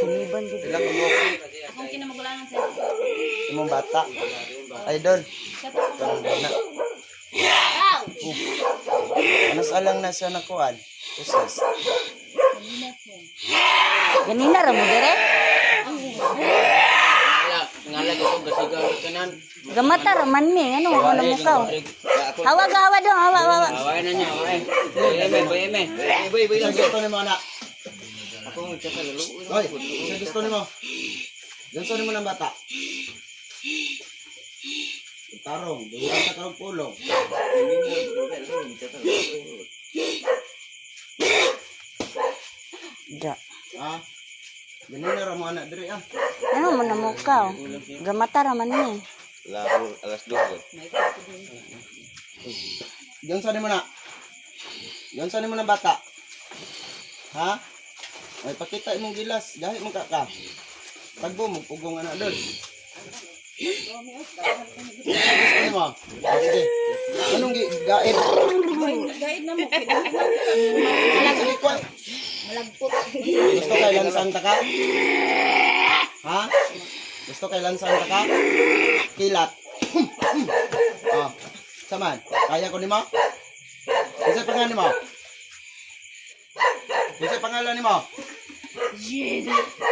Suniban gud. Ilang mo? Akong kinamagulangan sa Imong bata. Idol. Parang na. Ow! Ano salang na siya nakuan? Usos. Ganina ra mo dire? Ngalag ito, gasigaw kanan. Gamata ra man mi, ano mo na mukaw. Hawa ka hawa dong, hawa. Away na niya, away. Bayeme. Bay lang. Gusto ni mo anak. Ako ang tsaka lalo. Hoy, sino gusto ni mo? Gusto ni mo ng bata. Tarong, duwag ka tarong pulong. Da. Ha? Ganun na mo anak diri ah. Ano mo na mukaw? Gamata ra man mi. Alas 2. Ganun ni mo na. Ganun ni mo ng bata. Ha? Ay pakita imong gilas, gahi mo ka. Tagbo mo pugong anak doon. Gusto ni mo? Sige. Anong gaid? Gaid na mo. Sige ko. Malagpot. Gusto kay lansan ta ka? Ha? Gusto kay lansan ta ka? Kilat. Oh. Saman, kaya ko nimo? Isa pangalan nimo? Isa pangalan nimo?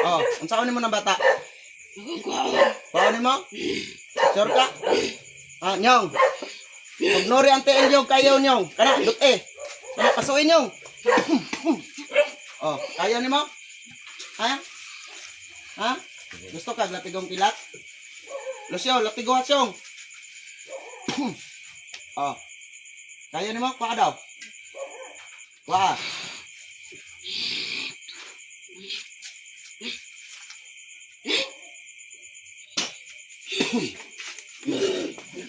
Oh, unsaon nimo ng bata? Kuha nimo? Sure ka? Ah, nyong. Ignore ang tiin yung kayaw nyong. Kana, dut Kana, pasuin nyong. Oh, kaya nimo? Ha? Ha? Gusto ka latigong kilat? Lucio, latigo hasyong. Oh. Kaya nimo? Kuha daw. Kuha.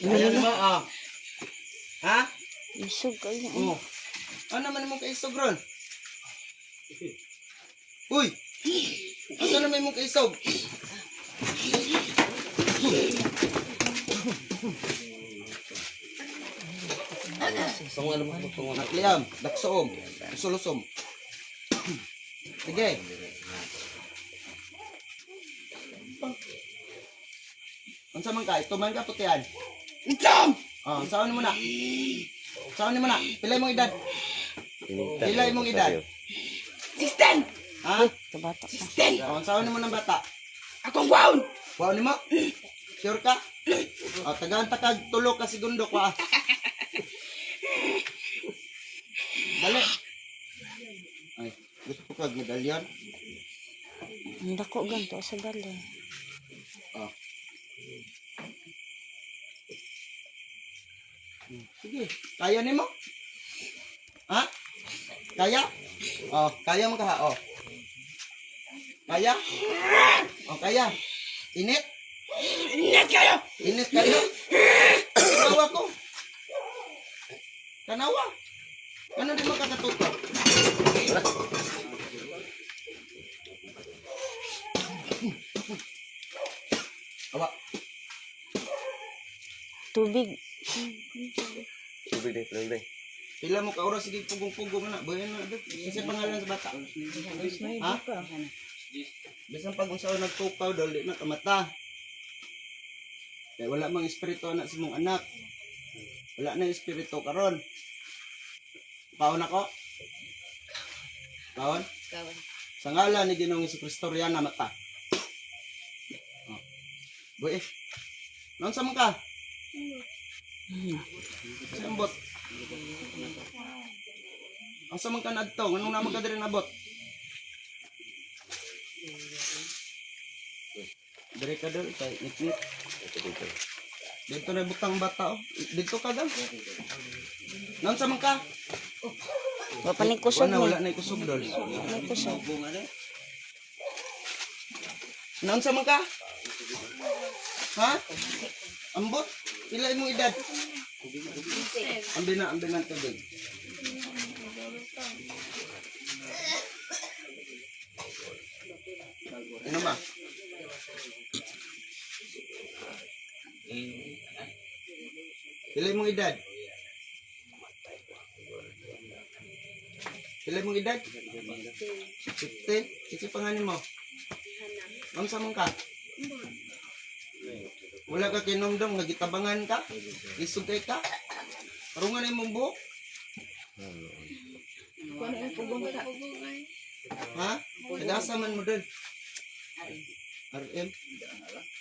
Kaya nimo? Ah. Ha? Isog kayo. Oh. Ano naman mo kaisog ron? Uy! Ano naman mo kaisog? Nakliyam, daksoom, usulusom. Sige. Unsa man ka? Ito man ka putian. Itam! Oh, saan mo na? Saan mo na? Pilay mong edad. Pilay mong edad. 16! Ha? Kabata ka. Oh, saan mo ng bata? Akong waon! Wow ni mo? Sure ka? Oh, tagaan takag tulo ka segundo ko ah. Dali. Ay, gusto ko kag medalyon. Ang dako ganto sa gali. Oh. Sige, kaya nimo? Ha? Kaya? Oh, kaya mo ka ha? Oh. Kaya? Oh, kaya. Init? Ingat kayo! Init kayo? Kanawa ko. Kanawa. Ano di mo kakatuto? Awa. Tubig. Tubig deh. Pila mo ka oras sige pugong-pugong na. Bayan na dito. Kasi pangalan sa bata. Ha? Bisan pag unsa nagtukaw daw di na kamata. Kaya wala mang espiritu anak sa mong anak. Wala na espiritu karon. Paon ako? Paon? Kawan. Sa ngalan ni Ginoong Jesucristo riyan na mata. Oh. Boy. Naon sa man ka? Sambot. Asa man ka nadto? Nganong naman ka diri nabot? Diri ka dol kay niknik. Dito na butang bata oh. Dito ka daw. Naon sa man ka? Wa pa ni kusog ni. Wala na ikusog dol. Ni kusog. Naon sa man ka? Ha? Ambot? Pila imong edad? Ambil na tubig. Ano ba? Pila imong edad? Pila imong edad? 50? Sige pangalan mo. Unsa man ka? Wala ka kinumdum nga gitabangan ka? Isugay ka? Parungan imong buhok? Kung ano yung pugong ka. Ha? Nagasa man mo dun? RM?